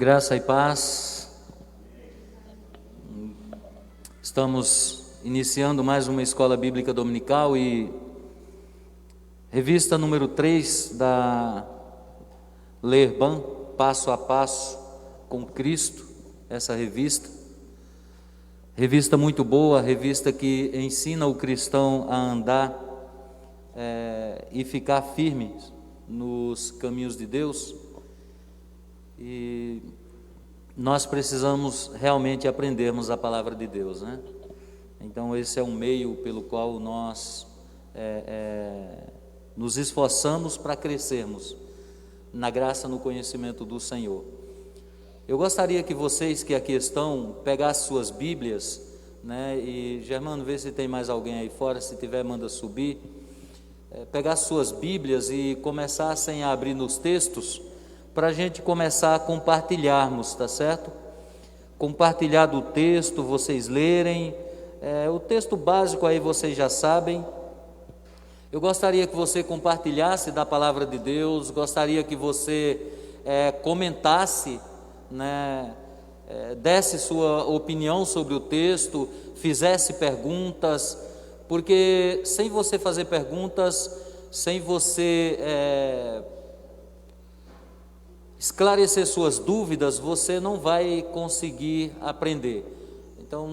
Graça e paz. Estamos iniciando mais uma escola bíblica dominical e revista número 3 da Lerban, Passo a Passo com Cristo. Essa revista muito boa, revista que ensina o cristão a andar e ficar firme nos caminhos de Deus. E nós precisamos realmente aprendermos a palavra de Deus, né? Então esse é um meio pelo qual nós nos esforçamos para crescermos na graça, no conhecimento do Senhor. Eu gostaria que vocês que aqui estão pegassem suas Bíblias, né? E Germano, vê se tem mais alguém aí fora, se tiver manda subir, pegassem suas Bíblias e começassem a abrir nos textos, para a gente começar a compartilharmos, tá certo? Compartilhar do texto, vocês lerem, o texto básico aí vocês já sabem. Eu gostaria que você compartilhasse da palavra de Deus, gostaria que você comentasse, né, desse sua opinião sobre o texto, fizesse perguntas, porque sem você fazer perguntas, sem você esclarecer suas dúvidas, você não vai conseguir aprender. Então,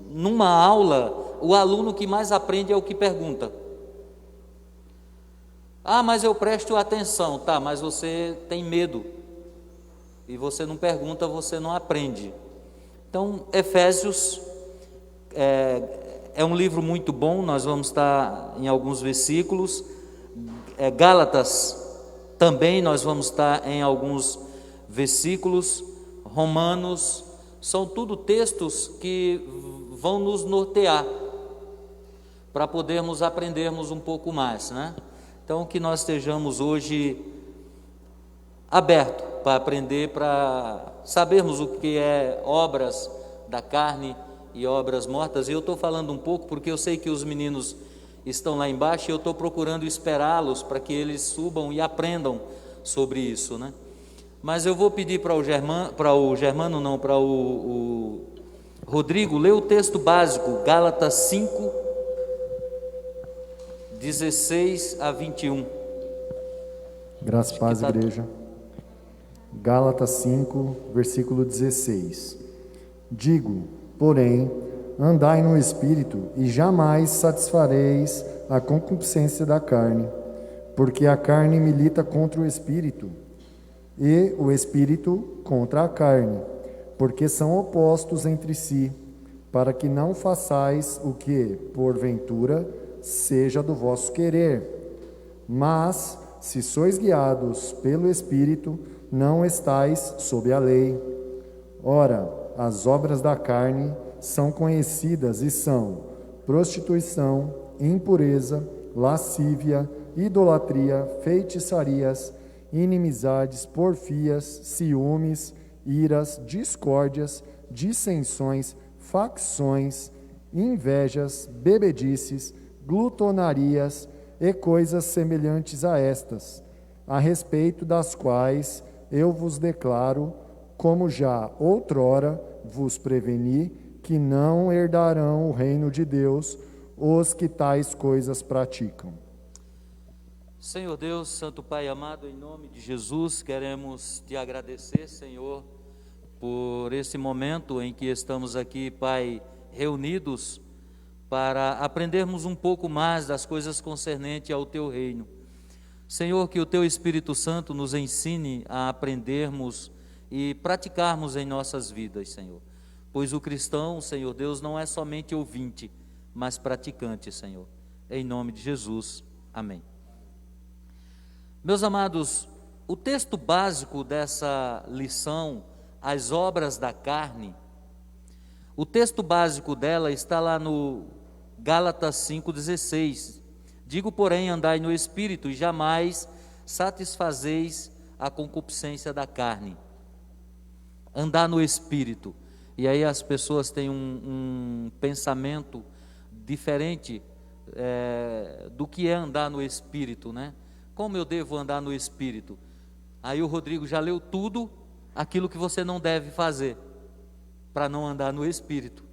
numa aula, o aluno que mais aprende é o que pergunta. Ah, mas eu presto atenção. Tá, mas você tem medo. E você não pergunta, você não aprende. Então, Efésios é um livro muito bom, nós vamos estar em alguns versículos. Gálatas também nós vamos estar em alguns versículos. Romanos, são tudo textos que vão nos nortear para podermos aprendermos um pouco mais, né? Então que nós estejamos hoje abertos para aprender, para sabermos o que é obras da carne e obras mortas. E eu estou falando um pouco porque eu sei que os meninos estão lá embaixo e eu estou procurando esperá-los para que eles subam e aprendam sobre isso, né? Mas eu vou pedir para o Rodrigo ler o texto básico, Gálatas 5, 16 a 21. Graça e paz, igreja. Gálatas 5, versículo 16. Digo, porém, andai no Espírito, e jamais satisfareis a concupiscência da carne, porque a carne milita contra o Espírito, e o Espírito contra a carne, porque são opostos entre si, para que não façais o que, porventura, seja do vosso querer. Mas, se sois guiados pelo Espírito, não estais sob a lei. Ora, as obras da carne são conhecidas e são prostituição, impureza, lascívia, idolatria, feitiçarias, inimizades, porfias, ciúmes, iras, discórdias, dissensões, facções, invejas, bebedices, glutonarias e coisas semelhantes a estas, a respeito das quais eu vos declaro, como já outrora vos preveni, que não herdarão o reino de Deus os que tais coisas praticam. Senhor Deus, Santo Pai amado, em nome de Jesus, queremos te agradecer, Senhor, por esse momento em que estamos aqui, Pai, reunidos para aprendermos um pouco mais das coisas concernentes ao teu reino. Senhor, que o teu Espírito Santo nos ensine a aprendermos e praticarmos em nossas vidas, Senhor. Pois o cristão, Senhor Deus, não é somente ouvinte, mas praticante, Senhor. Em nome de Jesus. Amém. Meus amados, o texto básico dessa lição, as obras da carne, o texto básico dela está lá no Gálatas 5,16. Digo, porém, andai no Espírito e jamais satisfazeis a concupiscência da carne. Andar no Espírito. E aí as pessoas têm um pensamento diferente do que é andar no Espírito, né? Como eu devo andar no Espírito? Aí o Rodrigo já leu tudo aquilo que você não deve fazer, para não andar no Espírito.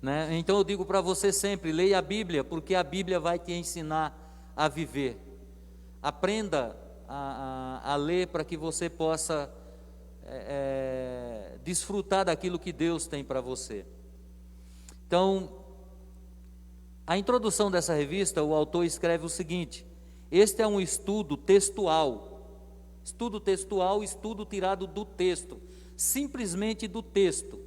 Né? Então eu digo para você sempre, leia a Bíblia, porque a Bíblia vai te ensinar a viver. Aprenda a ler para que você possa desfrutar daquilo que Deus tem para você. Então, a introdução dessa revista, o autor escreve o seguinte: este é um estudo textual, estudo tirado do texto, simplesmente do texto.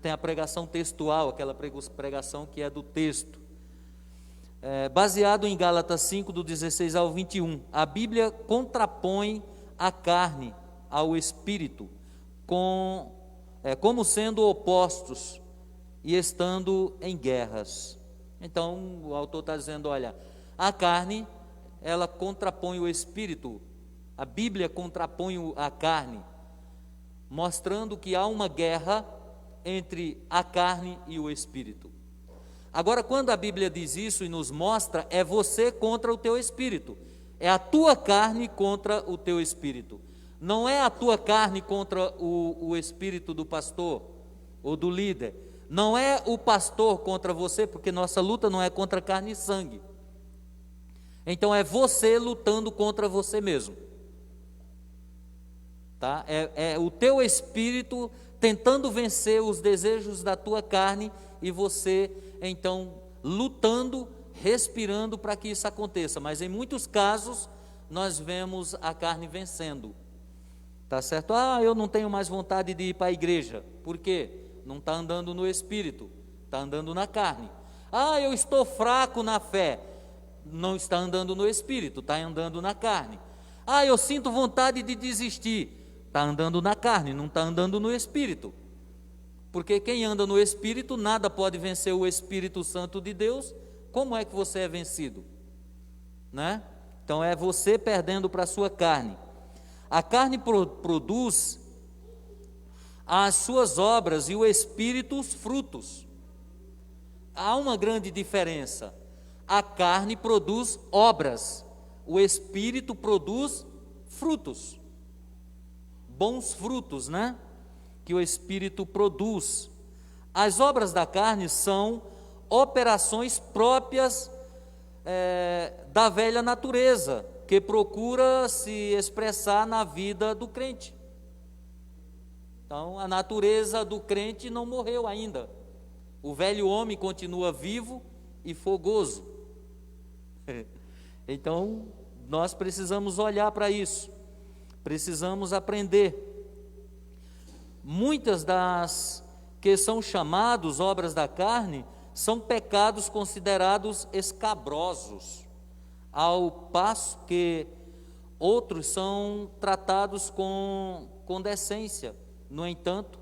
Tem a pregação textual, aquela pregação que é do texto. Baseado em Gálatas 5, do 16 ao 21, a Bíblia contrapõe a carne ao espírito, como sendo opostos e estando em guerras. Então, o autor está dizendo, olha, a carne, ela contrapõe o espírito, a Bíblia contrapõe a carne, mostrando que há uma guerra entre a carne e o espírito. Agora, quando a Bíblia diz isso e nos mostra, é você contra o teu espírito, é a tua carne contra o teu espírito, não é a tua carne contra o espírito do pastor ou do líder, não é o pastor contra você, porque nossa luta não é contra carne e sangue. Então é você lutando contra você mesmo, tá? É o teu espírito tentando vencer os desejos da tua carne e você então lutando, respirando para que isso aconteça. Mas em muitos casos nós vemos a carne vencendo, tá certo? Eu não tenho mais vontade de ir para a igreja. Por quê? Não está andando no espírito, está andando na carne. Eu estou fraco na fé. Não está andando no espírito, está andando na carne. Eu sinto vontade de desistir. Está andando na carne, não está andando no Espírito. Porque quem anda no Espírito, nada pode vencer o Espírito Santo de Deus. Como é que você é vencido? Né? Então é você perdendo para a sua carne. A carne produz as suas obras e o Espírito os frutos. Há uma grande diferença. A carne produz obras, o Espírito produz frutos. Bons frutos, né? Que o Espírito produz. As obras da carne são operações próprias da velha natureza, que procura se expressar na vida do crente. Então, a natureza do crente não morreu ainda. O velho homem continua vivo e fogoso. Então, nós precisamos olhar para isso. Precisamos aprender. Muitas das que são chamados obras da carne são pecados considerados escabrosos, ao passo que outros são tratados com decência. No entanto,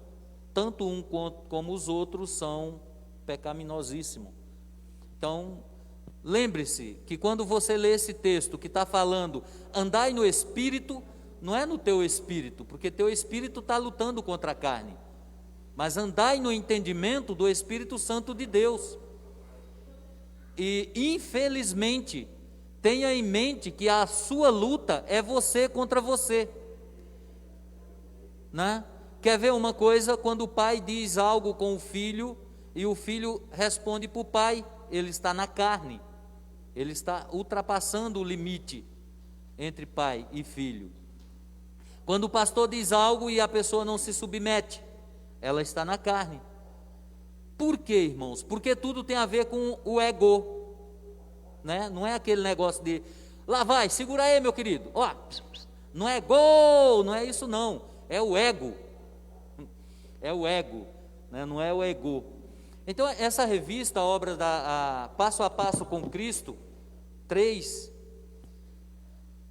tanto um como os outros são pecaminosíssimos. Então, lembre-se que quando você lê esse texto que está falando, andai no Espírito, não é no teu espírito, porque teu espírito está lutando contra a carne, mas andai no entendimento do Espírito Santo de Deus. E infelizmente, tenha em mente que a sua luta é você contra você, né? Quer ver uma coisa? Quando o pai diz algo com o filho, e o filho responde para o pai, ele está na carne, ele está ultrapassando o limite entre pai e filho. Quando o pastor diz algo e a pessoa não se submete, ela está na carne. Por quê, irmãos? Porque tudo tem a ver com o ego, né? Não é aquele negócio de, lá vai, segura aí, meu querido, não é gol, não é isso não, é o ego, né? Não é o ego. Então, essa revista, a obra Passo a Passo com Cristo, 3,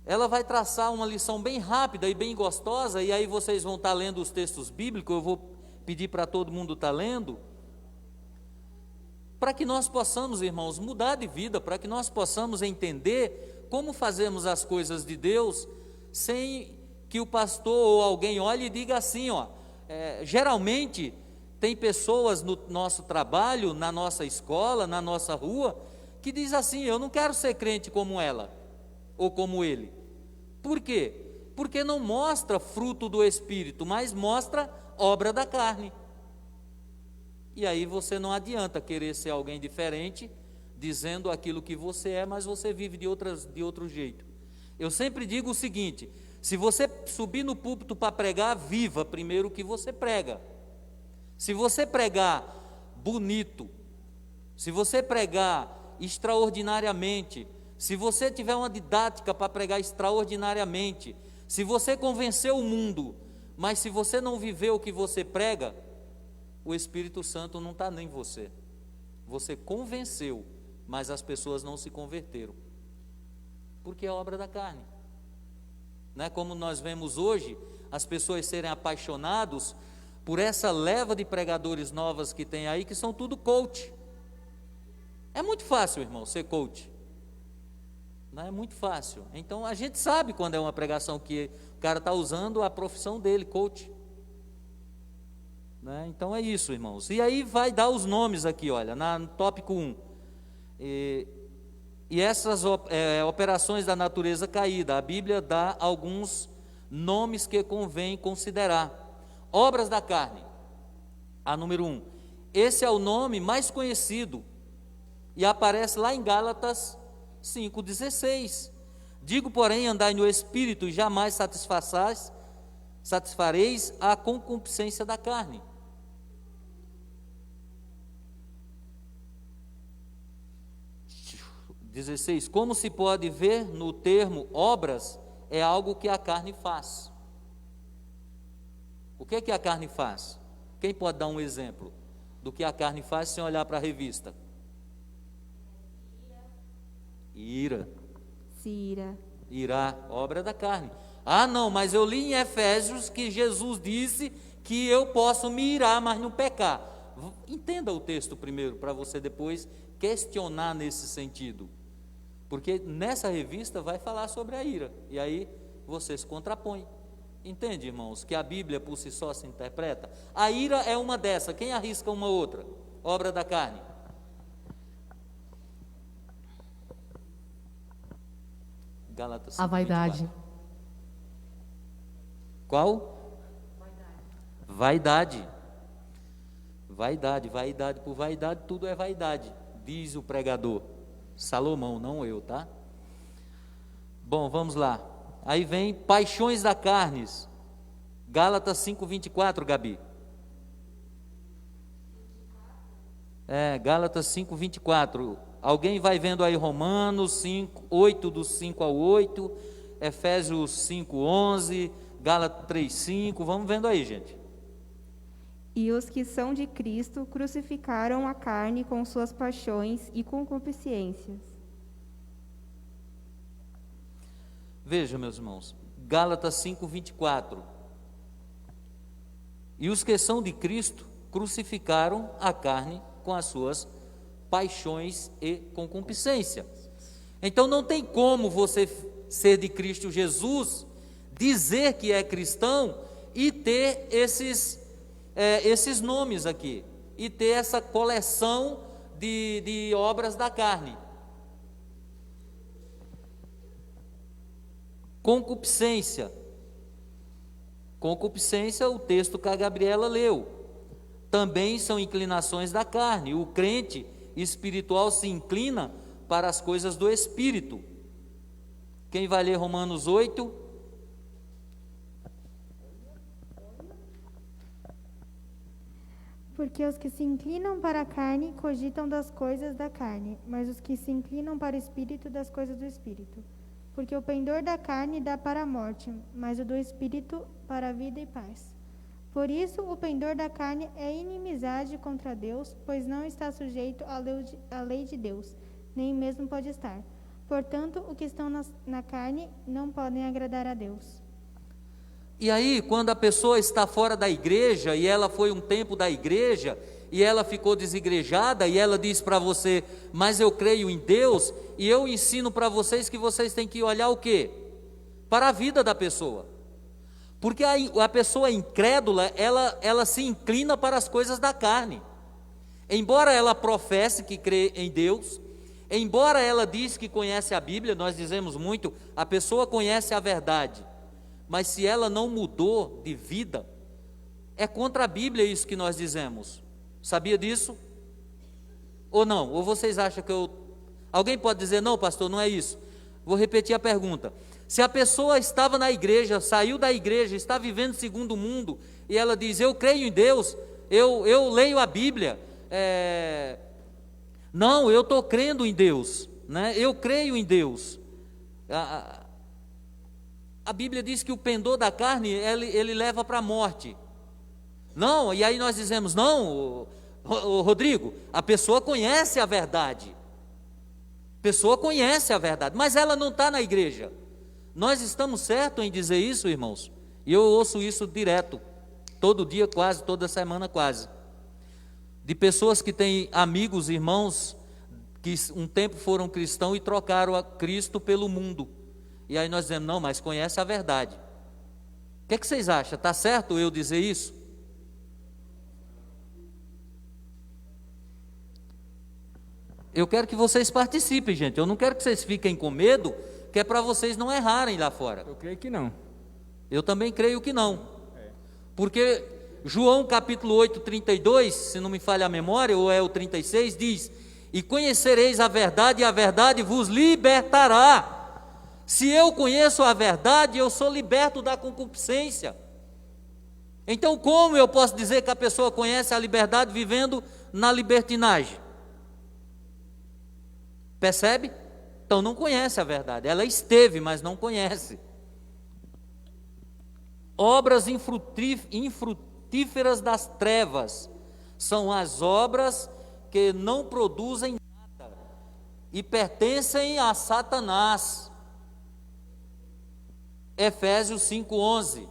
ela vai traçar uma lição bem rápida e bem gostosa, e aí vocês vão estar lendo os textos bíblicos, eu vou pedir para todo mundo estar lendo, para que nós possamos, irmãos, mudar de vida, para que nós possamos entender como fazemos as coisas de Deus, sem que o pastor ou alguém olhe e diga assim, geralmente tem pessoas no nosso trabalho, na nossa escola, na nossa rua, que diz assim, eu não quero ser crente como ela, ou como ele. Por quê? Porque não mostra fruto do Espírito, mas mostra obra da carne. E aí você não adianta querer ser alguém diferente, dizendo aquilo que você é, mas você vive de outro jeito. Eu sempre digo o seguinte: se você subir no púlpito para pregar, viva primeiro o que você prega. Se você pregar bonito, se você pregar extraordinariamente, se você tiver uma didática para pregar extraordinariamente, se você convencer o mundo, mas se você não viver o que você prega, o Espírito Santo não está nem em você. Você convenceu, mas as pessoas não se converteram, porque é obra da carne. Não é como nós vemos hoje, as pessoas serem apaixonados por essa leva de pregadores novas que tem aí, que são tudo coach. É muito fácil, irmão, ser coach. Não é muito fácil. Então a gente sabe quando é uma pregação que o cara está usando a profissão dele, coach. Né? Então é isso, irmãos. E aí vai dar os nomes aqui, olha, no tópico 1. E essas operações da natureza caída, a Bíblia dá alguns nomes que convém considerar. Obras da carne, a número 1. Esse é o nome mais conhecido e aparece lá em Gálatas 5,16. Digo, porém, andai no Espírito e jamais satisfareis a concupiscência da carne. Como se pode ver no termo obras, é algo que a carne faz. O que é que a carne faz? Quem pode dar um exemplo do que a carne faz sem olhar para a revista? Ira. Irá, obra da carne. Ah, não, mas eu li em Efésios que Jesus disse que eu posso me irar, mas não pecar. Entenda o texto primeiro, para você depois questionar nesse sentido. Porque nessa revista vai falar sobre a ira, e aí você se contrapõe. Entende, irmãos, que a Bíblia por si só se interpreta? A ira é uma dessa, quem arrisca uma outra? Obra da carne. Gálatas 5, a vaidade. 24. Qual? Vaidade. Vaidade por vaidade, tudo é vaidade, diz o pregador. Salomão, não eu, tá? Bom, vamos lá. Aí vem paixões da carne. Gálatas 5:24, Gabi. Gálatas 5:24. Alguém vai vendo aí Romanos 5:8, do 5 ao 8, Efésios 5:11, Gálatas 3:5. Vamos vendo aí, gente. E os que são de Cristo crucificaram a carne com suas paixões e concupiscências. Veja, meus irmãos, Gálatas 5:24. E os que são de Cristo crucificaram a carne com as suas paixões e concupiscência. Então não tem como você ser de Cristo Jesus, dizer que é cristão e ter esses nomes aqui, e ter essa coleção de obras da carne. Concupiscência, o texto que a Gabriela leu, também são inclinações da carne. O crente espiritual se inclina para as coisas do Espírito. Quem vai ler Romanos 8? Porque os que se inclinam para a carne cogitam das coisas da carne, mas os que se inclinam para o Espírito, das coisas do Espírito. Porque o pendor da carne dá para a morte, mas o do Espírito para a vida e paz. Por isso, o pendor da carne é inimizade contra Deus, pois não está sujeito à lei de Deus, nem mesmo pode estar. Portanto, os que estão na carne não podem agradar a Deus. E aí, quando a pessoa está fora da igreja, e ela foi um tempo da igreja, e ela ficou desigrejada, e ela diz para você, mas eu creio em Deus, e eu ensino para vocês que vocês têm que olhar o quê? Para a vida da pessoa. Porque a pessoa incrédula, ela se inclina para as coisas da carne. Embora ela professe que crê em Deus, embora ela diz que conhece a Bíblia, nós dizemos muito, a pessoa conhece a verdade, mas se ela não mudou de vida, é contra a Bíblia isso que nós dizemos. Sabia disso? Ou não? Ou vocês acham que alguém pode dizer, não, pastor, não é isso? Vou repetir a pergunta. Se a pessoa estava na igreja, saiu da igreja, está vivendo segundo o mundo, e ela diz, eu creio em Deus, eu leio a Bíblia, não, eu estou crendo em Deus, né? Eu creio em Deus. A Bíblia diz que o pendor da carne, ele leva para a morte. Não, e aí nós dizemos, não, Rodrigo, a pessoa conhece a verdade. Pessoa conhece a verdade, mas ela não está na igreja. Nós estamos certos em dizer isso, irmãos? E eu ouço isso direto, todo dia quase, toda semana quase. De pessoas que têm amigos, irmãos, que um tempo foram cristãos e trocaram a Cristo pelo mundo. E aí nós dizemos, não, mas conhece a verdade. O que vocês acham? Está certo eu dizer isso? Eu quero que vocês participem, gente. Eu não quero que vocês fiquem com medo, que é para vocês não errarem lá fora. Eu creio que não. Eu também creio que não. Porque João capítulo 8, 32, se não me falha a memória, ou é o 36, diz, e conhecereis a verdade, e a verdade vos libertará. Se eu conheço a verdade, eu sou liberto da concupiscência. Então, como eu posso dizer que a pessoa conhece a liberdade vivendo na libertinagem? Percebe? Então não conhece a verdade. Ela esteve, mas não conhece. Obras infrutíferas das trevas são as obras que não produzem nada e pertencem a Satanás. Efésios 5:11.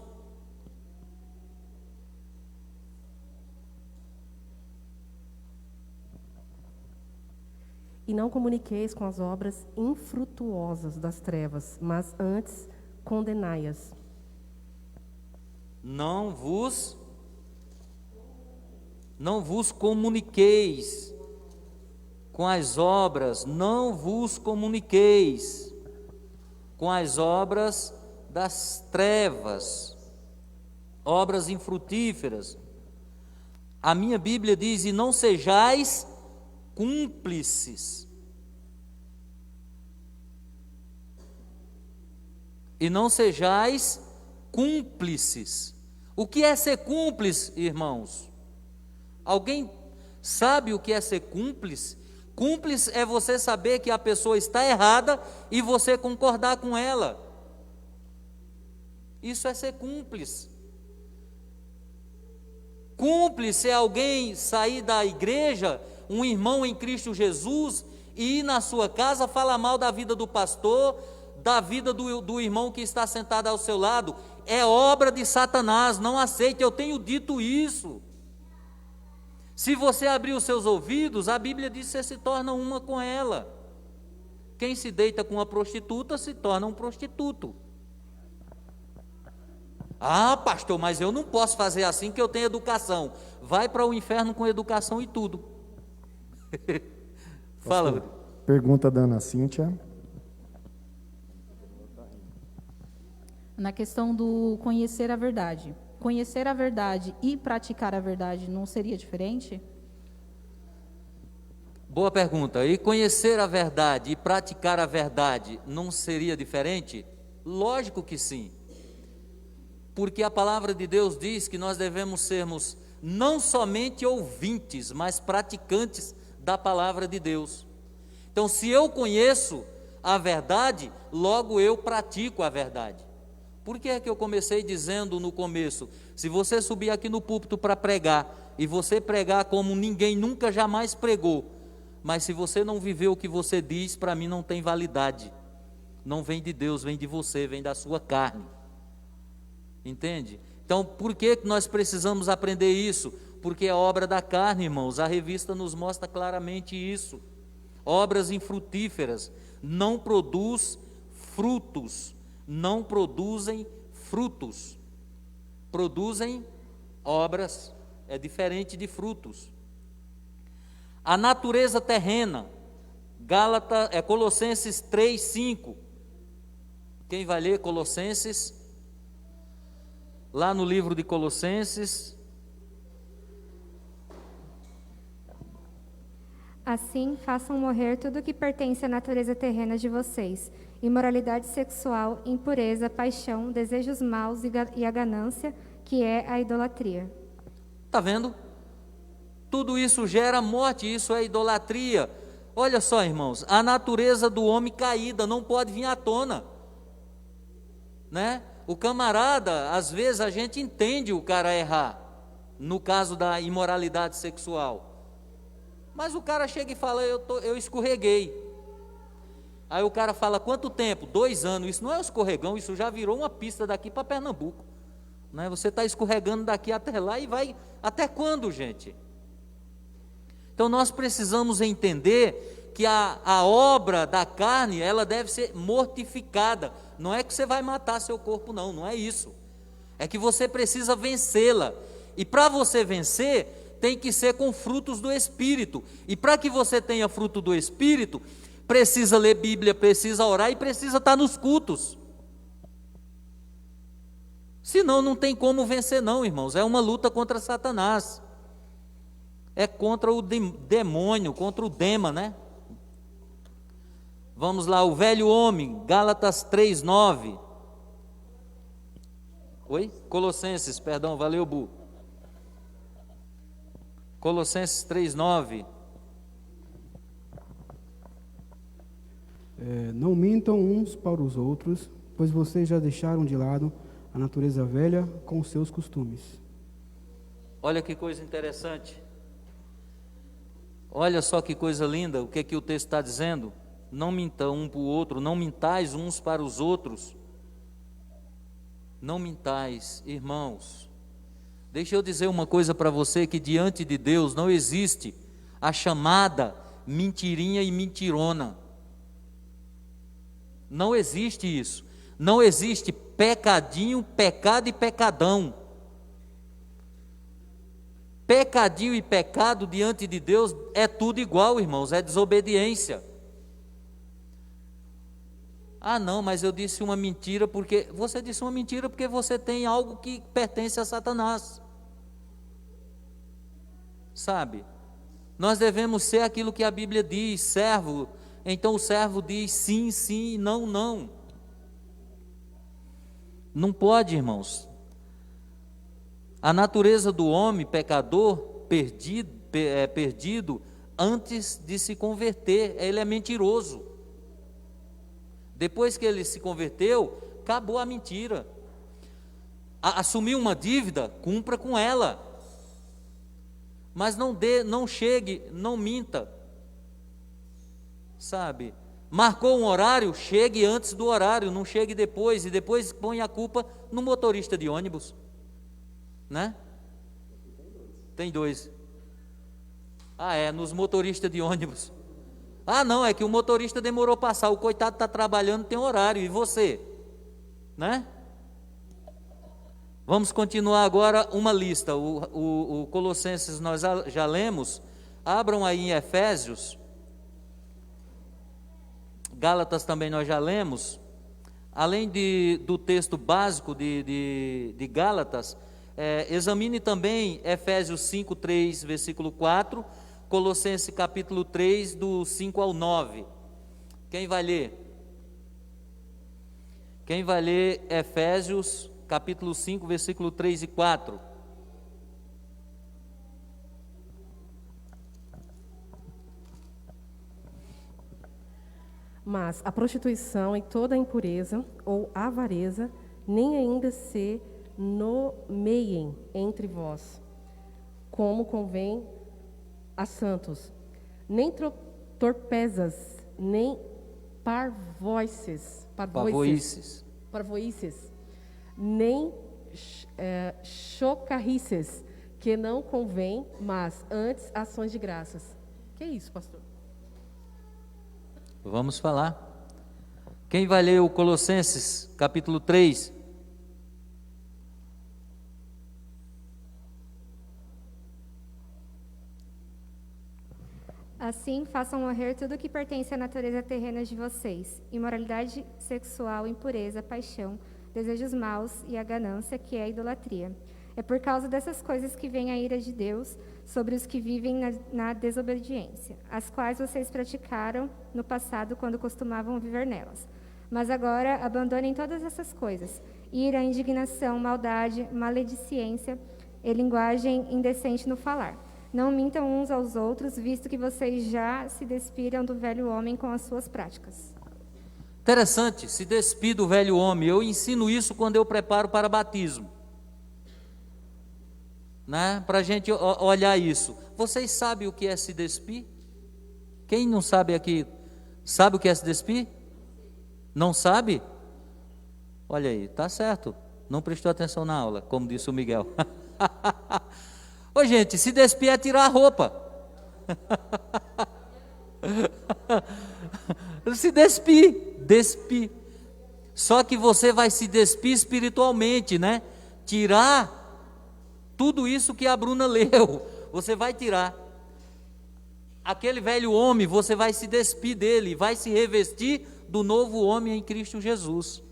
E não comuniqueis com as obras infrutuosas das trevas, mas antes condenai-as. Não vos comuniqueis com as obras, não vos comuniqueis com as obras das trevas, obras infrutíferas. A minha Bíblia diz, e não sejais cúmplices. E não sejais cúmplices. O que é ser cúmplice, irmãos? Alguém sabe o que é ser cúmplice? Cúmplice é você saber que a pessoa está errada e você concordar com ela. Isso é ser cúmplice. Cúmplice é alguém sair da igreja, um irmão em Cristo Jesus, e ir na sua casa falar mal da vida do pastor, da vida do irmão que está sentado ao seu lado. É obra de Satanás, não aceite, eu tenho dito isso. Se você abrir os seus ouvidos, a Bíblia diz que você se torna uma com ela. Quem se deita com uma prostituta se torna um prostituto. Ah, pastor, mas eu não posso fazer assim que eu tenho educação. Vai para o inferno com educação e tudo. Fala, Rodrigo. Pergunta da Ana Cíntia. Na questão do conhecer a verdade. Conhecer a verdade e praticar a verdade não seria diferente? Boa pergunta. E conhecer a verdade e praticar a verdade não seria diferente? Lógico que sim. Porque a palavra de Deus diz que nós devemos sermos não somente ouvintes, mas praticantes da palavra de Deus. Então, se eu conheço a verdade, logo eu pratico a verdade. Por que é que eu comecei dizendo no começo? Se você subir aqui no púlpito para pregar, e você pregar como ninguém nunca jamais pregou, mas se você não viveu o que você diz, para mim não tem validade. Não vem de Deus, vem de você, vem da sua carne. Entende? Então, por que nós precisamos aprender isso? Porque é obra da carne, irmãos. A revista nos mostra claramente isso. Obras infrutíferas não produz frutos, não produzem frutos. Produzem obras, é diferente de frutos. A natureza terrena, Colossenses 3:5. Quem vai ler Colossenses lá no livro de Colossenses. Assim, façam morrer tudo que pertence à natureza terrena de vocês: imoralidade sexual, impureza, paixão, desejos maus e a ganância, que é a idolatria. Está vendo? Tudo isso gera morte, isso é idolatria. Olha só, irmãos, a natureza do homem caída não pode vir à tona, né? O camarada, às vezes a gente entende o cara errar, no caso da imoralidade sexual. Mas o cara chega e fala, eu escorreguei. Aí o cara fala, quanto tempo? 2 anos. Isso não é um escorregão, isso já virou uma pista daqui para Pernambuco, né? Você está escorregando daqui até lá e vai até quando, gente? Então nós precisamos entender que a obra da carne, ela deve ser mortificada. Não é que você vai matar seu corpo, não é isso. É que você precisa vencê-la. E para você vencer, tem que ser com frutos do Espírito. E para que você tenha fruto do Espírito, precisa ler Bíblia, precisa orar e precisa estar nos cultos. Senão não tem como vencer não, irmãos. É uma luta contra Satanás. É contra o demônio, contra o dema, né? Vamos lá, o velho homem, Gálatas 3:9. Oi? Colossenses, perdão, valeu, Bu. Colossenses 3:9. Não mintam uns para os outros, pois vocês já deixaram de lado a natureza velha com os seus costumes. Olha que coisa interessante. Olha só que coisa linda, o que o texto está dizendo? Não mintam um para o outro, não mintais uns para os outros. Não mintais, irmãos. Deixa eu dizer uma coisa para você, que diante de Deus não existe a chamada mentirinha e mentirona. Não existe isso. Não existe pecadinho, pecado e pecadão. Pecadinho e pecado diante de Deus é tudo igual, irmãos, é desobediência. Ah, não, mas eu disse uma mentira porque... Você disse uma mentira porque você tem algo que pertence a Satanás. Sabe? Nós devemos ser aquilo que a Bíblia diz, servo. Então o servo diz sim, sim, não, não. Não pode, irmãos. A natureza do homem pecador, perdido, antes de se converter, ele é mentiroso. Depois que ele se converteu, acabou a mentira. Assumiu uma dívida, cumpra com ela. Mas não chegue, não minta. Sabe? Marcou um horário, chegue antes do horário, não chegue depois, e depois põe a culpa no motorista de ônibus. Né? Tem 2. Nos motoristas de ônibus. Não, é que o motorista demorou a passar, o coitado está trabalhando, tem horário, e você? Né? Vamos continuar agora uma lista. O Colossenses nós já lemos. Abram aí em Efésios. Gálatas também nós já lemos. Além do texto básico de Gálatas, examine também Efésios 5:3, versículo 4, Colossenses capítulo 3, do 5 ao 9. Quem vai ler? Quem vai ler Efésios capítulo 5, versículo 3 e 4? Mas a prostituição e toda a impureza ou avareza nem ainda se nomeiem entre vós, como convém a santos, nem torpezas, nem parvoices, nem chocarrices, que não convém, mas antes ações de graças. Que é isso, pastor? Vamos falar. Quem vai ler o Colossenses, capítulo 3? Assim, façam morrer tudo que pertence à natureza terrena de vocês: imoralidade sexual, impureza, paixão, desejos maus e a ganância, que é a idolatria. É por causa dessas coisas que vem a ira de Deus sobre os que vivem na desobediência, as quais vocês praticaram no passado quando costumavam viver nelas. Mas agora abandonem todas essas coisas: ira, indignação, maldade, maledicência e linguagem indecente no falar. Não mintam uns aos outros, visto que vocês já se despiram do velho homem com as suas práticas. Interessante, se despir do velho homem. Eu ensino isso quando eu preparo para batismo, né? Para a gente olhar isso. Vocês sabem o que é se despir? Quem não sabe aqui, sabe o que é se despir? Não sabe? Olha aí, tá certo. Não prestou atenção na aula, como disse o Miguel. Ô gente, se despir é tirar a roupa. Se despir. Só que você vai se despir espiritualmente, né? Tirar tudo isso que a Bruna leu. Você vai tirar. Aquele velho homem, você vai se despir dele, vai se revestir do novo homem em Cristo Jesus,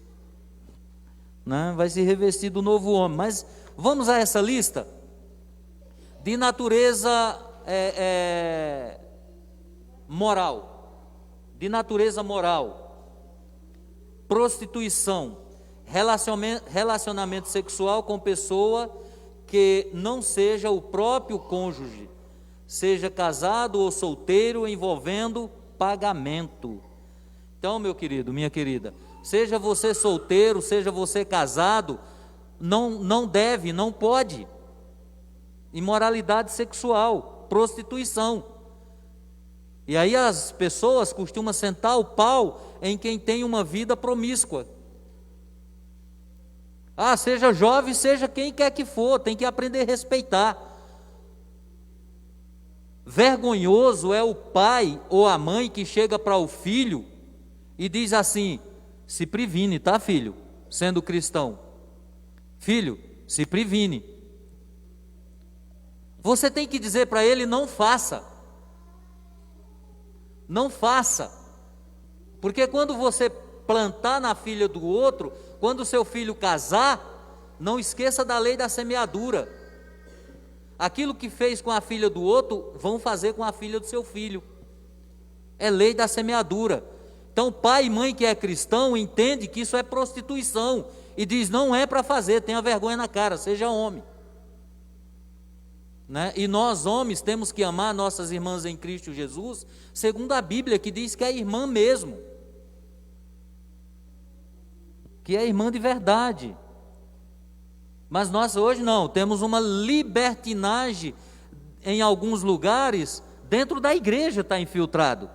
né? Vai se revestir do novo homem. Mas vamos a essa lista de natureza moral. De natureza moral: prostituição, relacionamento sexual com pessoa que não seja o próprio cônjuge, seja casado ou solteiro, envolvendo pagamento. Então, meu querido, minha querida, seja você solteiro, seja você casado, não deve, não pode. Imoralidade sexual, prostituição. E aí as pessoas costumam sentar o pau em quem tem uma vida promíscua. Ah, seja jovem, seja quem quer que for, tem que aprender a respeitar. Vergonhoso é o pai ou a mãe que chega para o filho e diz assim: se previne, tá, filho? Sendo cristão, filho, se previne. Você tem que dizer para ele: não faça. Não faça. Porque quando você plantar na filha do outro, quando o seu filho casar, não esqueça da lei da semeadura. Aquilo que fez com a filha do outro, vão fazer com a filha do seu filho. É lei da semeadura. Então, pai e mãe que é cristão entende que isso é prostituição e diz: não é para fazer, tenha vergonha na cara, seja homem, né? E nós homens temos que amar nossas irmãs em Cristo Jesus, segundo a Bíblia, que diz que é irmã mesmo, que é irmã de verdade. Mas nós hoje não, temos uma libertinagem em alguns lugares, dentro da igreja está infiltrado.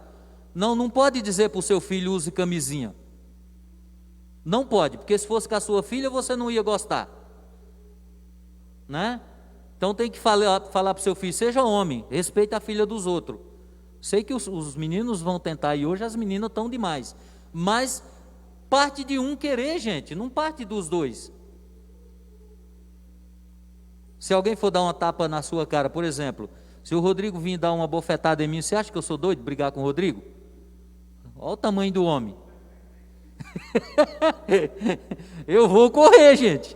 Não pode dizer para o seu filho: use camisinha. Não pode, porque se fosse com a sua filha, você não ia gostar, né? Então tem que falar para o seu filho: seja homem, respeita a filha dos outros. Sei que os meninos vão tentar, e hoje as meninas estão demais, mas parte de um querer, gente, não parte dos dois. Se alguém for dar uma tapa na sua cara, por exemplo, se o Rodrigo vir dar uma bofetada em mim, você acha que eu sou doido de brigar com o Rodrigo? Olha o tamanho do homem. Eu vou correr, gente.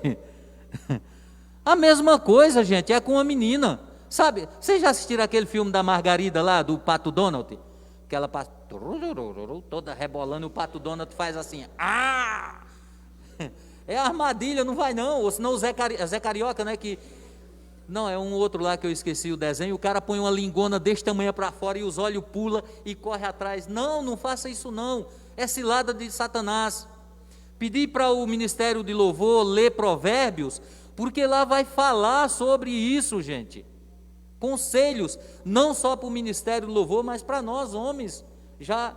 A mesma coisa, gente, é com a menina. Sabe, vocês já assistiram aquele filme da Margarida lá, do Pato Donald? Que ela passa toda rebolando e o Pato Donald faz assim: ah! É armadilha, não vai não. Ou senão o Zé Carioca, né, que... Não, é um outro lá que eu esqueci o desenho. O cara põe uma lingona desse tamanho para fora e os olhos pula e corre atrás. Não faça isso não. É cilada de Satanás. Pedi para o Ministério de Louvor ler Provérbios, porque lá vai falar sobre isso, gente. Conselhos, não só para o Ministério do Louvor, mas para nós homens, já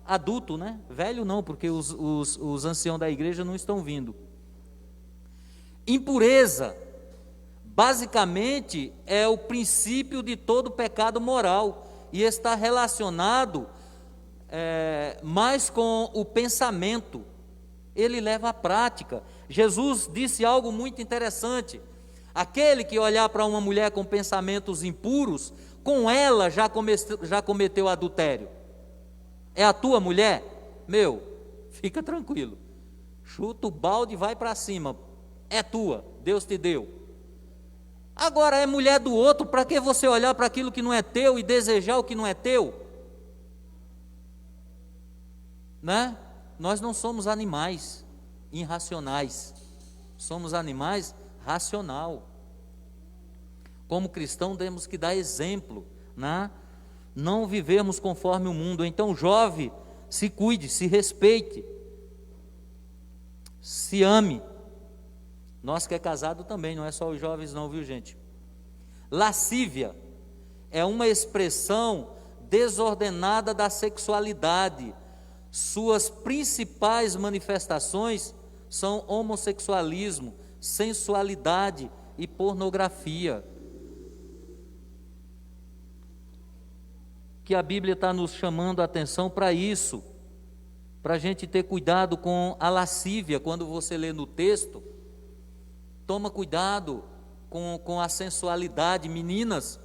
adulto, né? Velho não, porque os anciãos da igreja não estão vindo. Impureza, basicamente, é o princípio de todo pecado moral, e está relacionado mais com o pensamento. Ele leva à prática. Jesus disse algo muito interessante: aquele que olhar para uma mulher com pensamentos impuros, com ela já cometeu adultério. É a tua mulher? Meu, fica tranquilo, Chuta o balde e vai para cima. É tua, Deus te deu. Agora é mulher do outro, para que você olhar para aquilo que não é teu e desejar o que não é teu? Né? Nós não somos animais irracionais, somos animais racional. Como cristão temos que dar exemplo, né? Não vivermos conforme o mundo. Então, jovem, se cuide, se respeite, se ame. Nós que é casado também, não é só os jovens não, viu gente? Lascívia é uma expressão desordenada da sexualidade. Suas principais manifestações são homossexualismo, sensualidade e pornografia. Que a Bíblia está nos chamando a atenção para isso, para a gente ter cuidado com a lascívia. Quando você lê no texto, toma cuidado com a sensualidade. Meninas,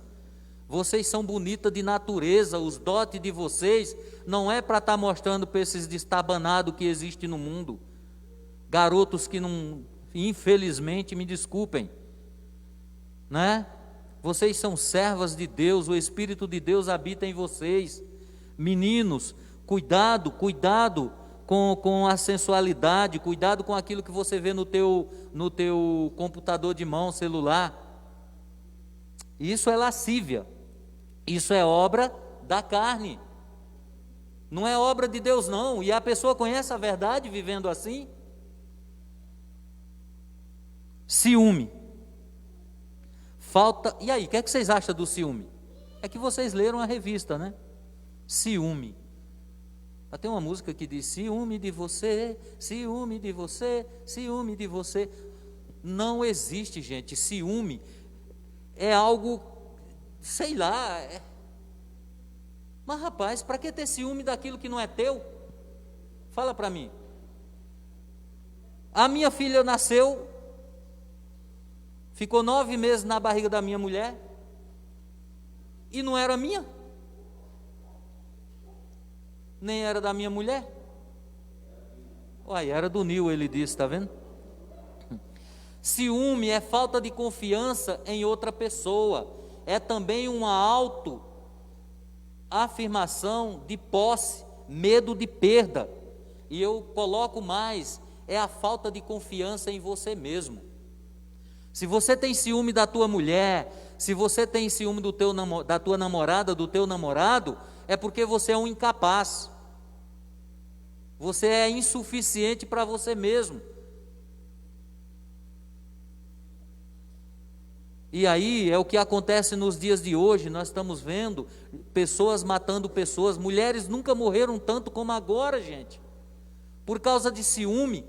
vocês são bonitas de natureza, os dotes de vocês não é para estar mostrando para esses destabanados que existem no mundo, garotos que não, infelizmente, me desculpem, né? Vocês são servas de Deus, o Espírito de Deus habita em vocês. Meninos, cuidado com a sensualidade, cuidado com aquilo que você vê no teu computador de mão, celular. Isso é lascívia, isso é obra da carne, não é obra de Deus não. E a pessoa conhece a verdade vivendo assim. Ciúme. Falta, e aí, o que é que vocês acham do ciúme? É que vocês leram a revista, né? Ciúme. Tem uma música que diz: ciúme de você, ciúme de você, ciúme de você. Não existe, gente. Ciúme é algo, sei lá. Mas rapaz, para que ter ciúme daquilo que não é teu? Fala para mim. A minha filha nasceu, ficou 9 meses na barriga da minha mulher e não era minha, nem era da minha mulher. Olha, era do Nil, ele disse, está vendo? Ciúme é falta de confiança em outra pessoa, é também uma autoafirmação de posse, medo de perda, e eu coloco mais, é a falta de confiança em você mesmo. Se você tem ciúme da tua mulher, se você tem ciúme da tua namorada, do teu namorado, é porque você é um incapaz. Você é insuficiente para você mesmo. E aí é o que acontece nos dias de hoje. Nós estamos vendo pessoas matando pessoas. Mulheres nunca morreram tanto como agora, gente, por causa de ciúme.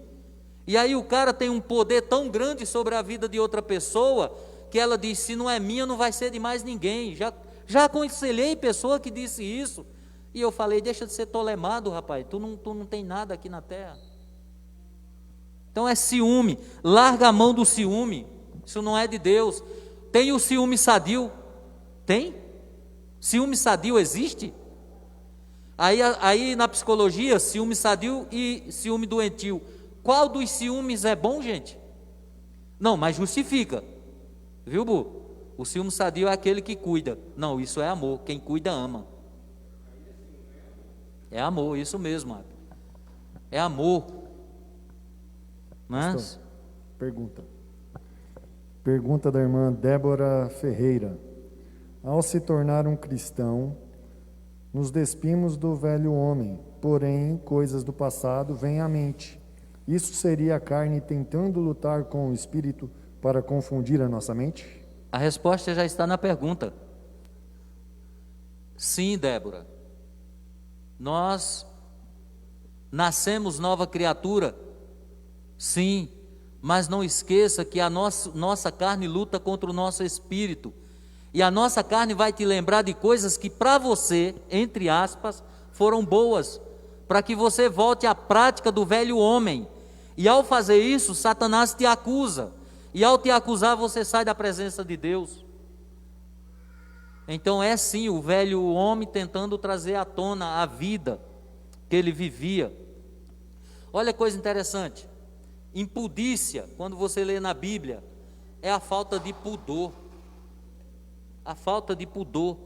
E aí o cara tem um poder tão grande sobre a vida de outra pessoa, que ela diz: se não é minha, não vai ser de mais ninguém. Já aconselhei pessoa que disse isso, e eu falei: deixa de ser tolemado, rapaz, tu não tem nada aqui na terra. Então é ciúme, larga a mão do ciúme, isso não é de Deus. Tem o ciúme sadio? Tem? Ciúme sadio existe? Aí na psicologia, ciúme sadio e ciúme doentio. Qual dos ciúmes é bom, gente? Não, mas justifica. Viu, Bu? O ciúme sadio é aquele que cuida. Não, isso é amor. Quem cuida, ama. É amor, isso mesmo. É amor. Mas... Pastor, pergunta da irmã Débora Ferreira. Ao se tornar um cristão, nos despimos do velho homem, porém, coisas do passado vêm à mente. Isso seria a carne tentando lutar com o espírito para confundir a nossa mente? A resposta já está na pergunta. Sim, Débora. Nós nascemos nova criatura. Sim, mas não esqueça que a nossa carne luta contra o nosso espírito. E a nossa carne vai te lembrar de coisas que para você, entre aspas, foram boas, para que você volte à prática do velho homem. E ao fazer isso, Satanás te acusa. E ao te acusar, você sai da presença de Deus. Então é sim o velho homem tentando trazer à tona a vida que ele vivia. Olha que coisa interessante. Impudícia, quando você lê na Bíblia, é a falta de pudor. A falta de pudor.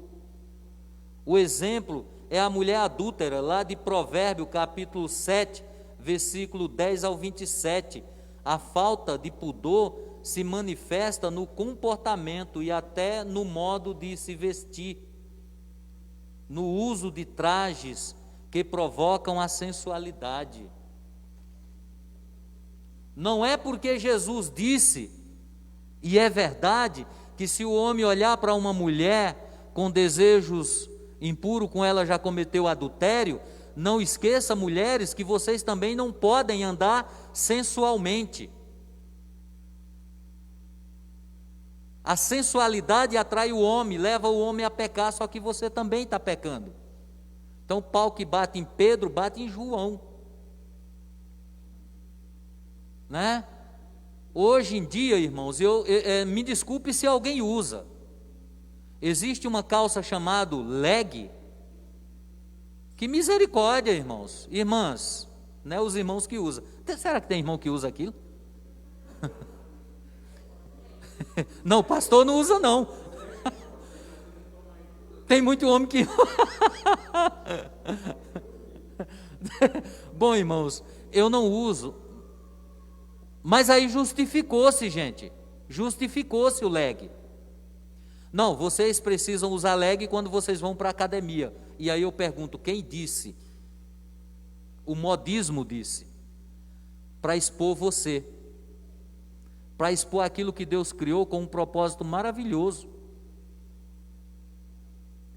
O exemplo é a mulher adúltera, lá de Provérbios, capítulo 7, versículo 10 ao 27. A falta de pudor se manifesta no comportamento e até no modo de se vestir, no uso de trajes que provocam a sensualidade. Não é porque Jesus disse, e é verdade, que se o homem olhar para uma mulher com desejos impuros, com ela já cometeu adultério. Não esqueça, mulheres, que vocês também não podem andar sensualmente. A sensualidade atrai o homem, leva o homem a pecar, só que você também está pecando. Então, o pau que bate em Pedro, bate em João. Né? Hoje em dia, irmãos, me desculpe se alguém usa. Existe uma calça chamada leg. Que misericórdia, irmãos. Irmãs, né? Os irmãos que usam. Será que tem irmão que usa aquilo? Não, pastor não usa não. Tem muito homem que... Bom, irmãos, eu não uso. Mas aí justificou-se, gente. Justificou-se o leg. Não, vocês precisam usar leg quando vocês vão para a academia. E aí eu pergunto, quem disse? O modismo disse. Para expor você. Para expor aquilo que Deus criou com um propósito maravilhoso.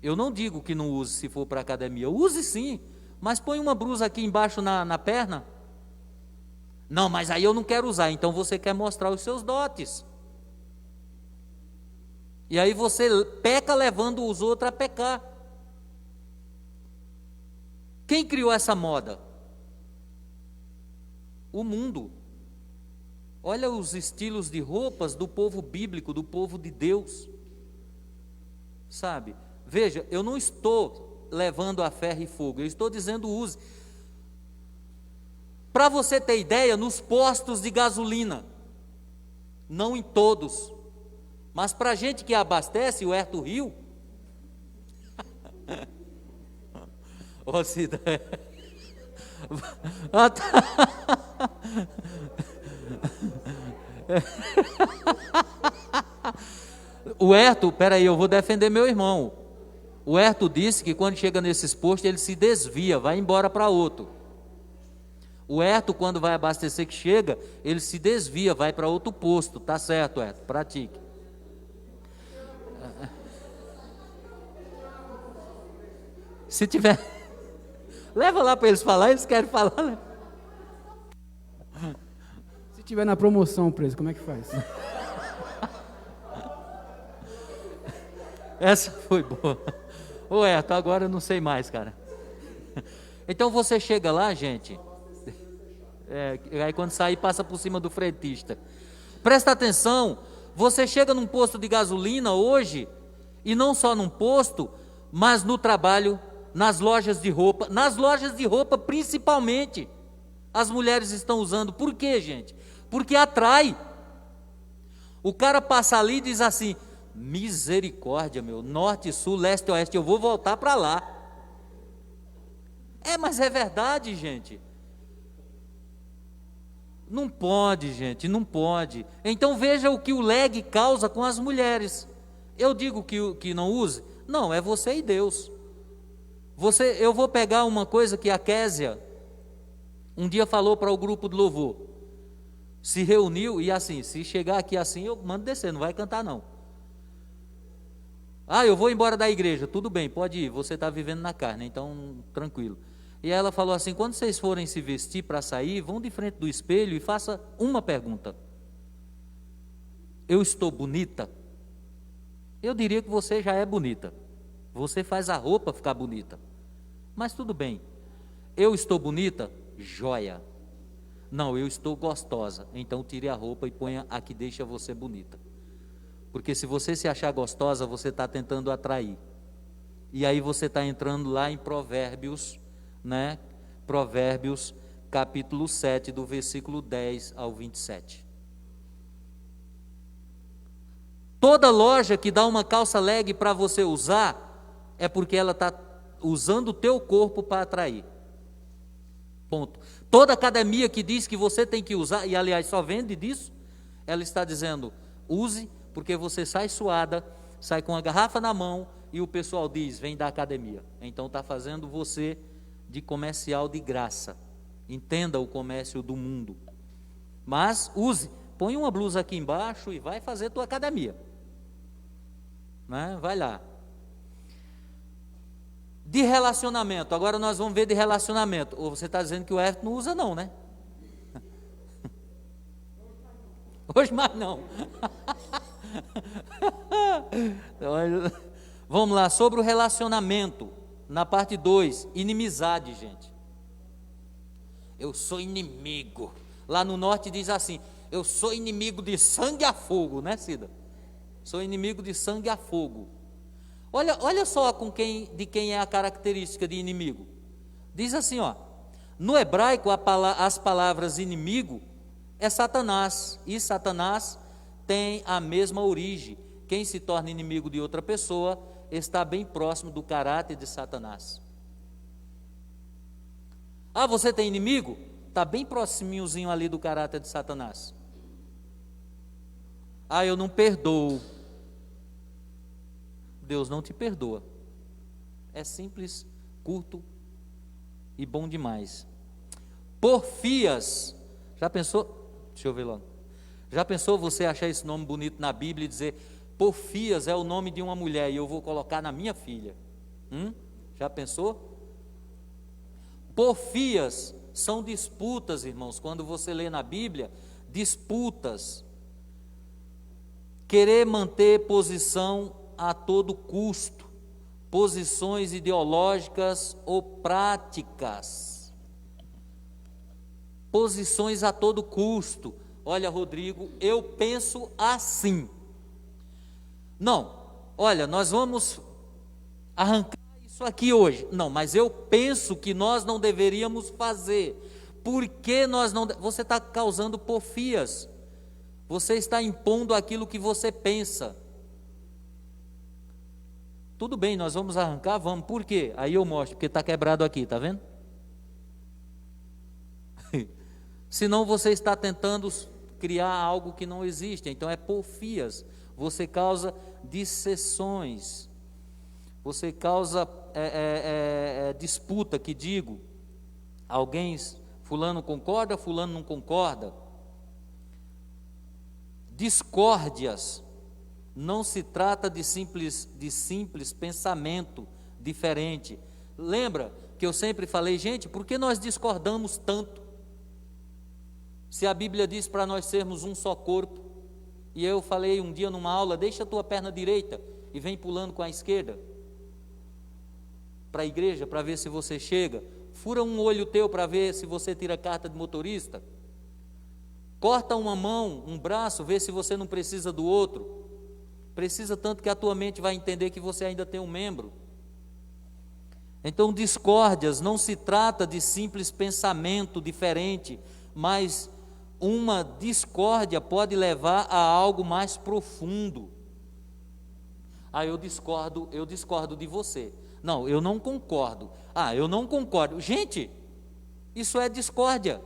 Eu não digo que não use se for para a academia. Use sim, mas põe uma blusa aqui embaixo na perna. Não, mas aí eu não quero usar. Então você quer mostrar os seus dotes. E aí você peca levando os outros a pecar. Quem criou essa moda? O mundo. Olha os estilos de roupas do povo bíblico, do povo de Deus. Sabe? Veja, eu não estou levando a ferro e fogo, eu estou dizendo use. Para você ter ideia, nos postos de gasolina, não em todos, mas para a gente que abastece o Herto Rio, ô Cida, o Herto, peraí, eu vou defender meu irmão. O Herto disse que quando chega nesses postos ele se desvia, vai embora para outro. O Herto, quando vai abastecer que chega, ele se desvia, vai para outro posto. Tá certo, Herto, pratique. Se tiver, leva lá para eles falar, eles querem falar, né? Se tiver na promoção, preso, como é que faz? Essa foi boa. Ô Herto, agora eu não sei mais, cara. Então você chega lá, gente, aí quando sair passa por cima do frentista. Presta atenção, você chega num posto de gasolina hoje, e não só num posto, mas no trabalho, nas lojas de roupa principalmente, as mulheres estão usando. Por quê, gente? Porque atrai. O cara passa ali e diz assim, misericórdia, meu, norte, sul, leste, oeste, eu vou voltar para lá. Mas é verdade, gente. Não pode, gente, não pode. Então veja o que o leg causa com as mulheres. Eu digo que não use? Não, é você e Deus. Eu vou pegar uma coisa que a Késia um dia falou para o grupo de louvor. Se reuniu e assim, se chegar aqui assim, eu mando descer, não vai cantar não. Eu vou embora da igreja. Tudo bem, pode ir, você está vivendo na carne, então tranquilo. E ela falou assim, quando vocês forem se vestir para sair, vão de frente do espelho e faça uma pergunta. Eu estou bonita? Eu diria que você já é bonita. Você faz a roupa ficar bonita. Mas tudo bem. Eu estou bonita? Joia. Não, eu estou gostosa. Então tire a roupa e ponha a que deixa você bonita. Porque se você se achar gostosa, você está tentando atrair. E aí você está entrando lá em Provérbios, né? Provérbios, capítulo 7, do versículo 10 ao 27. Toda loja que dá uma calça leg para você usar, é porque ela está usando o teu corpo para atrair. Ponto. Toda academia que diz que você tem que usar, e aliás só vende disso, ela está dizendo, use, porque você sai suada, sai com a garrafa na mão, e o pessoal diz, vem da academia. Então está fazendo você de comercial de graça. Entenda o comércio do mundo. Mas use, põe uma blusa aqui embaixo e vai fazer tua academia. Né? Vai lá. De relacionamento, agora nós vamos ver de relacionamento. Ou você está dizendo que o Everton não usa não, né? Hoje mais não. Vamos lá, sobre o relacionamento, na parte 2, inimizade, gente. Eu sou inimigo. Lá no norte diz assim, eu sou inimigo de sangue a fogo, né, Cida? Sou inimigo de sangue a fogo. Olha só de quem é a característica de inimigo. Diz assim, ó, no hebraico as palavras inimigo é Satanás, e Satanás tem a mesma origem. Quem se torna inimigo de outra pessoa está bem próximo do caráter de Satanás. Ah, você tem inimigo? Está bem proximinhozinho ali do caráter de Satanás. Ah, eu não perdoo. Deus não te perdoa. É simples, curto e bom demais. Porfias. Já pensou? Deixa eu ver logo. Já pensou você achar esse nome bonito na Bíblia e dizer, Porfias é o nome de uma mulher e eu vou colocar na minha filha? Já pensou? Porfias são disputas, irmãos. Quando você lê na Bíblia, disputas. Querer manter posição a todo custo, posições ideológicas ou práticas. Posições a todo custo. Olha, Rodrigo, eu penso assim. Não, olha, nós vamos arrancar isso aqui hoje. Não, mas eu penso que nós não deveríamos fazer. Por que nós não... Você está causando porfias. Você está impondo aquilo que você pensa. Tudo bem, nós vamos arrancar, vamos. Por quê? Aí eu mostro, porque está quebrado aqui, está vendo? Senão você está tentando criar algo que não existe. Então é porfias. Você causa disseções. Você causa disputa, que digo. Alguém, fulano concorda, fulano não concorda. Discórdias. Não se trata de simples pensamento diferente. Lembra que eu sempre falei, gente, por que nós discordamos tanto? Se a Bíblia diz para nós sermos um só corpo, e eu falei um dia numa aula, deixa a tua perna direita e vem pulando com a esquerda para a igreja, para ver se você chega. Fura um olho teu para ver se você tira carta de motorista. Corta uma mão, um braço, vê se você não precisa do outro. Precisa tanto que a tua mente vai entender que você ainda tem um membro. Então, discórdias não se trata de simples pensamento diferente, mas uma discórdia pode levar a algo mais profundo. Ah, eu discordo de você. Não, eu não concordo. Ah, eu não concordo. Gente, isso é discórdia.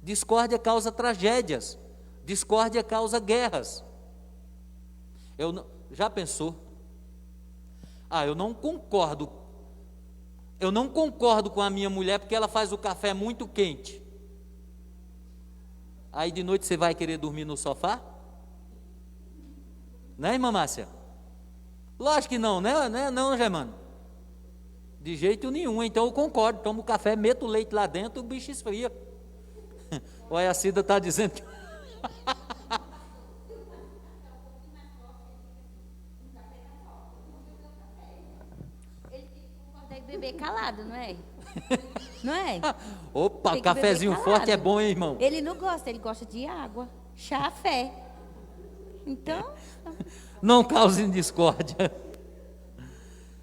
Discórdia causa tragédias. Discórdia causa guerras. Já pensou? Ah, eu não concordo. Eu não concordo com a minha mulher porque ela faz o café muito quente. Aí de noite você vai querer dormir no sofá? Né, irmã Márcia? Lógico que não, né? Não, Germano? De jeito nenhum. Então eu concordo. Tomo o café, meto o leite lá dentro, o bicho esfria. Olha, a Cida está dizendo que... Beber calado, não é? Não é? Opa, cafezinho forte é bom, hein, irmão? Ele não gosta, ele gosta de água, chafé. Então... Não causem discórdia.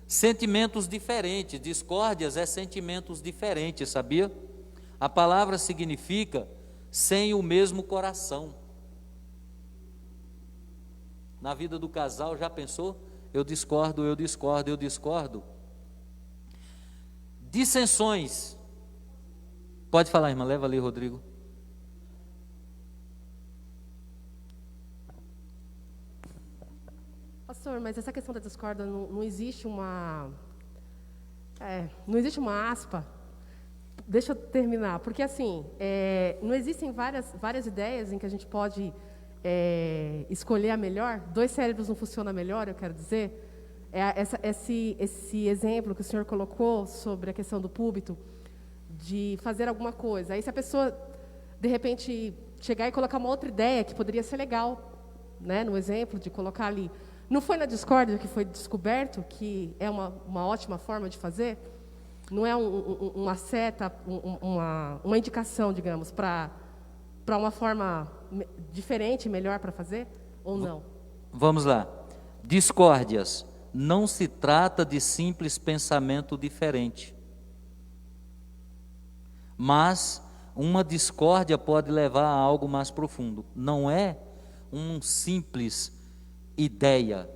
Sentimentos diferentes. Discórdias é sentimentos diferentes, sabia? A palavra significa sem o mesmo coração. Na vida do casal, já pensou? Eu discordo, eu discordo, eu discordo. Dissensões. Pode falar, irmã, leva ali, Rodrigo. Pastor, mas essa questão da discórdia não existe não existe uma aspa. Deixa eu terminar, porque assim, não existem várias ideias em que a gente pode escolher a melhor. Dois cérebros não funcionam melhor, eu quero dizer. Esse exemplo que o senhor colocou sobre a questão do púlpito, de fazer alguma coisa. Aí se a pessoa, de repente, chegar e colocar uma outra ideia que poderia ser legal, né, no exemplo, de colocar ali. Não foi na discórdia que foi descoberto que é uma ótima forma de fazer? Não é uma seta, uma indicação, digamos, para uma forma diferente, melhor para fazer? Ou não? Vamos lá. Discórdias. Não se trata de simples pensamento diferente. Mas uma discórdia pode levar a algo mais profundo. Não é um simples ideia.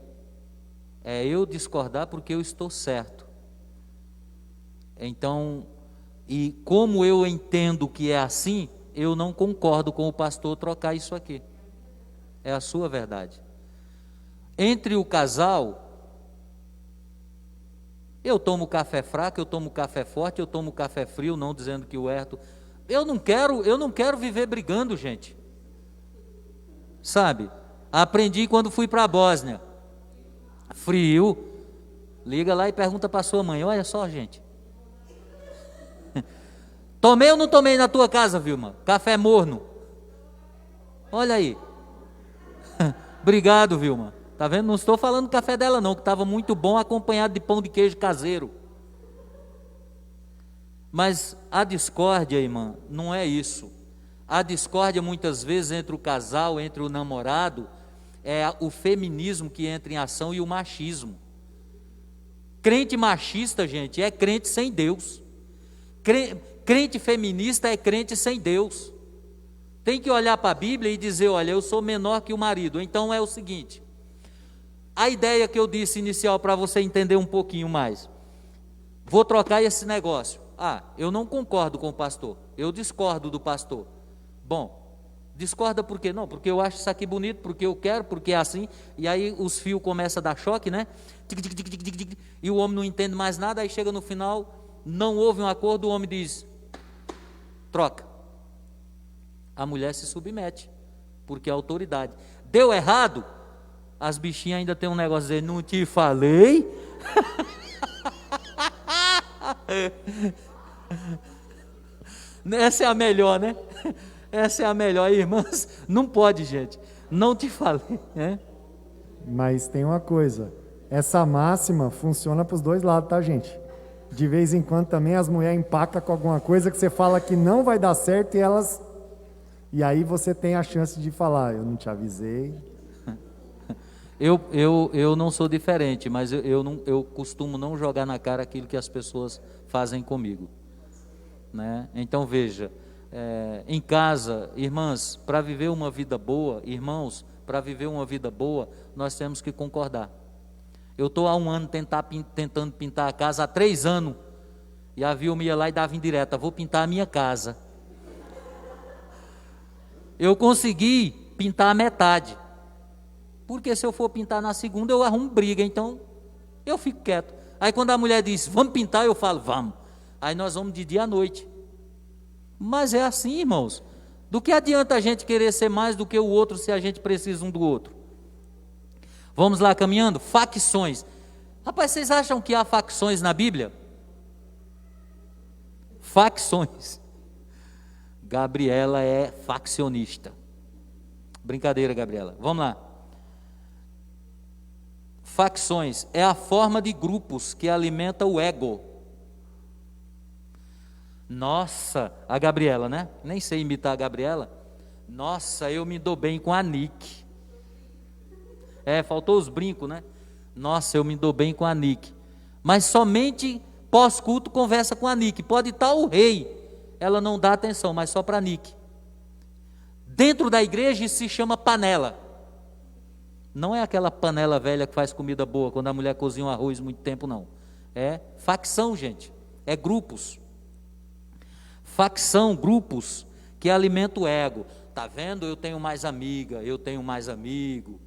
É eu discordar porque eu estou certo. Então, e como eu entendo que é assim, eu não concordo com o pastor trocar isso aqui. É a sua verdade. Entre o casal, eu tomo café fraco, eu tomo café forte, eu tomo café frio, não dizendo que o Herto... Eu não quero viver brigando, gente. Sabe? Aprendi quando fui para a Bósnia. Frio. Liga lá e pergunta para sua mãe. Olha só, gente. Tomei ou não tomei na tua casa, Vilma? Café morno. Olha aí. Obrigado, Vilma. Tá vendo? Não estou falando do café dela não, que estava muito bom acompanhado de pão de queijo caseiro. Mas a discórdia, irmã, não é isso. A discórdia muitas vezes entre o casal, entre o namorado, é o feminismo que entra em ação e o machismo. Crente machista, gente, é crente sem Deus. Crente feminista é crente sem Deus. Tem que olhar para a Bíblia e dizer, olha, eu sou menor que o marido. Então é o seguinte, a ideia que eu disse inicial para você entender um pouquinho mais. Vou trocar esse negócio. Eu não concordo com o pastor. Eu discordo do pastor. Bom, discorda por quê? Não, porque eu acho isso aqui bonito, porque eu quero, porque é assim. E aí os fios começam a dar choque, né? E o homem não entende mais nada. Aí chega no final, não houve um acordo, o homem diz, troca. A mulher se submete, porque é autoridade. Deu errado? As bichinhas ainda tem um negócio de dizer, não te falei? Essa é a melhor, né? Essa é a melhor, irmãs. Não pode, gente. Não te falei, né? Mas tem uma coisa. Essa máxima funciona para os dois lados, tá, gente? De vez em quando também as mulheres empacam com alguma coisa que você fala que não vai dar certo e aí você tem a chance de falar, eu não te avisei. Eu não sou diferente, mas eu costumo não jogar na cara aquilo que as pessoas fazem comigo, né? Então veja, em casa, irmãs, para viver uma vida boa, irmãos, para viver uma vida boa, nós temos que concordar. Eu estou há 1 ano tentando pintar a casa, há 3 anos, e a Vilma ia lá e dava indireta, vou pintar a minha casa. Eu consegui pintar a metade, porque se eu for pintar na segunda, eu arrumo briga, então eu fico quieto. Aí quando a mulher diz, vamos pintar, eu falo, vamos. Aí nós vamos de dia à noite. Mas é assim, irmãos. Do que adianta a gente querer ser mais do que o outro se a gente precisa um do outro? Vamos lá caminhando? Facções. Rapaz, vocês acham que há facções na Bíblia? Facções. Gabriela é faccionista. Brincadeira, Gabriela. Vamos lá. Facções é a forma de grupos que alimenta o ego. Nossa, a Gabriela, né? Nem sei imitar a Gabriela. Nossa, eu me dou bem com a Nick. Faltou os brincos, né? Nossa, eu me dou bem com a Nick. Mas somente pós-culto conversa com a Nick. Pode estar o rei. ela não dá atenção, mas só para Nick. Dentro da igreja isso se chama panela. Não é aquela panela velha que faz comida boa, quando a mulher cozinha um arroz muito tempo, não. É facção, gente. É grupos. Facção, grupos que alimentam o ego. Tá vendo? Eu tenho mais amiga, eu tenho mais amigo.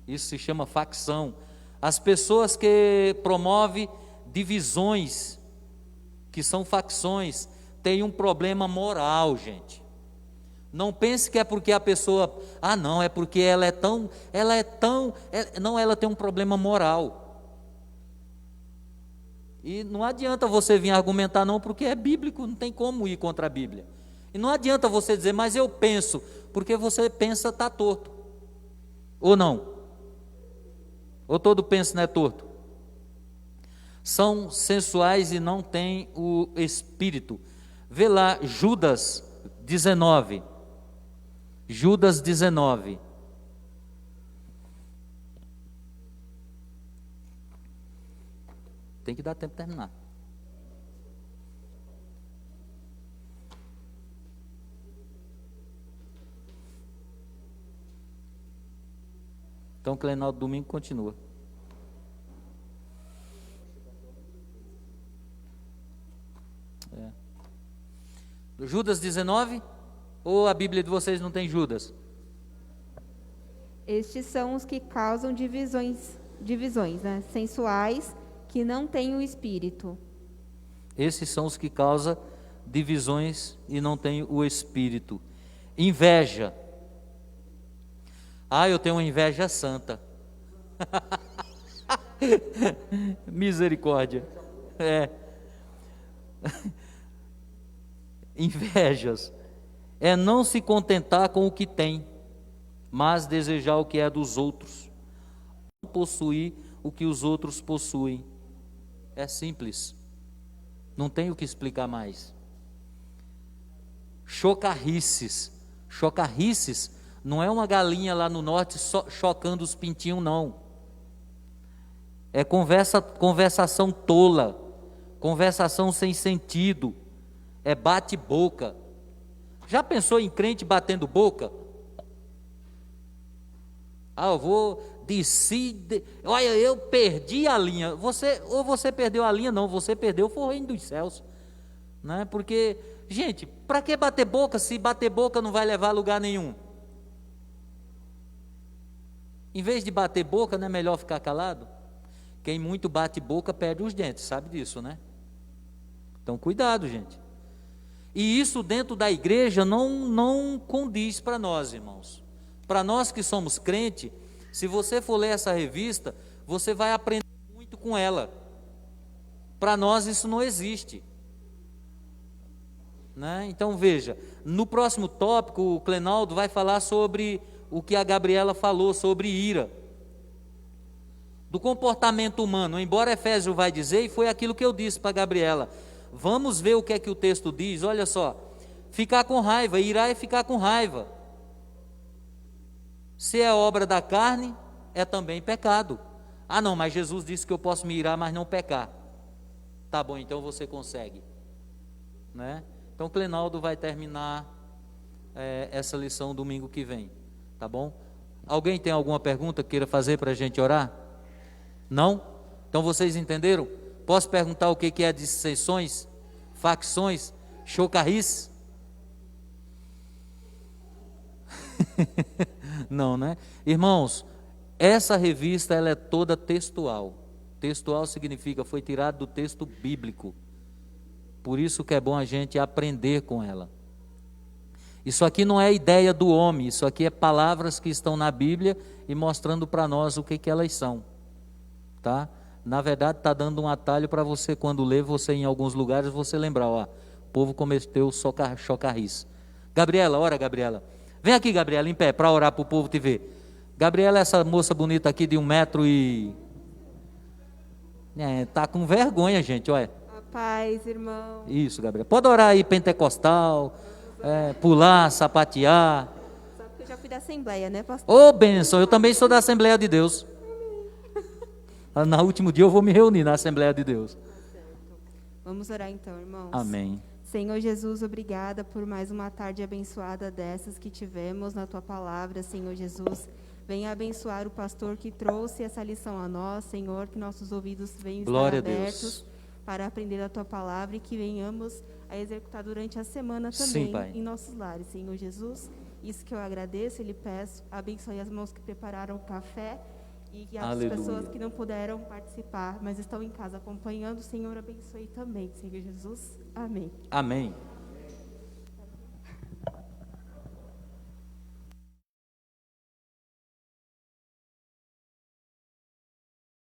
Isso se chama facção. As pessoas que promovem divisões, que são facções, têm um problema moral, gente. Não pense que é porque a pessoa, não, é porque ela tem um problema moral. E não adianta você vir argumentar não, porque é bíblico, não tem como ir contra a Bíblia. E não adianta você dizer, mas eu penso, porque você pensa está torto. Ou não? Ou todo penso não é torto? São sensuais e não têm o espírito. Vê lá Judas 19. Judas 19. Tem que dar tempo de terminar. Então o Clenaldo domingo continua. Judas 19? Ou a Bíblia de vocês não tem Judas? Estes são os que causam divisões, né? Sensuais, que não têm o espírito. Esses são os que causam divisões e não têm o espírito. Inveja. Eu tenho uma inveja santa. Misericórdia. Invejas é não se contentar com o que tem, mas desejar o que é dos outros, não possuir o que os outros possuem. É simples, não tem o que explicar mais. Chocarrices. Chocarrices não é uma galinha lá no norte só chocando os pintinhos, não. É conversação tola, conversação sem sentido, é bate-boca. Já pensou em crente batendo boca? Eu vou decidir. Olha, eu perdi a linha. Ou você perdeu a linha, não, você perdeu o reino dos céus. Né? Porque, gente, para que bater boca se bater boca não vai levar a lugar nenhum? Em vez de bater boca, não é melhor ficar calado? Quem muito bate boca perde os dentes, sabe disso, né? Então, cuidado, gente. E isso dentro da igreja não condiz para nós, irmãos. Para nós que somos crente, se você for ler essa revista, você vai aprender muito com ela. Para nós isso não existe. Né? Então veja, no próximo tópico o Clenaldo vai falar sobre o que a Gabriela falou, sobre ira. Do comportamento humano, embora Efésio vai dizer, e foi aquilo que eu disse para a Gabriela. Vamos ver o que é que o texto diz. Olha só, ficar com raiva, irar é ficar com raiva. Se é obra da carne, é também pecado. Não, mas Jesus disse que eu posso me irar, mas não pecar. Tá bom, então você consegue. Né? Então Clenaldo vai terminar essa lição domingo que vem. Tá bom? Alguém tem alguma pergunta que queira fazer para a gente orar? Não? Então vocês entenderam? Posso perguntar o que é dissensões, facções, chocarrice? Não, né? Irmãos, essa revista ela é toda textual. Textual significa foi tirado do texto bíblico. Por isso que é bom a gente aprender com ela. Isso aqui não é ideia do homem, isso aqui é palavras que estão na Bíblia e mostrando para nós o que elas são. Tá? Na verdade, está dando um atalho para você, quando ler, você em alguns lugares, você lembrar, o povo cometeu chocarrice. Gabriela, ora Gabriela. Vem aqui, Gabriela, em pé, para orar para o povo te ver. Gabriela, essa moça bonita aqui de 1 metro e... tá com vergonha, gente, olha. A paz, irmão. Isso, Gabriela. Pode orar aí, pentecostal, pular, sapatear. Sabe que eu já fui da Assembleia, né, pastor? Ô, bênção, eu também sou da Assembleia de Deus. No último dia eu vou me reunir na Assembleia de Deus. Vamos orar então, irmãos. Amém. Senhor Jesus, obrigada por mais uma tarde abençoada dessas que tivemos na Tua palavra, Senhor Jesus. Venha abençoar o pastor que trouxe essa lição a nós, Senhor, que nossos ouvidos venham Glória estar a Deus. abertos para aprender a Tua palavra e que venhamos a executar durante a semana Sim, também Pai. em nossos lares, Senhor Jesus. Isso que eu agradeço e lhe peço, abençoe as mãos que prepararam o café e as Aleluia. pessoas que não puderam participar, mas estão em casa acompanhando, Senhor, abençoe também, Senhor Jesus. Amém. Amém.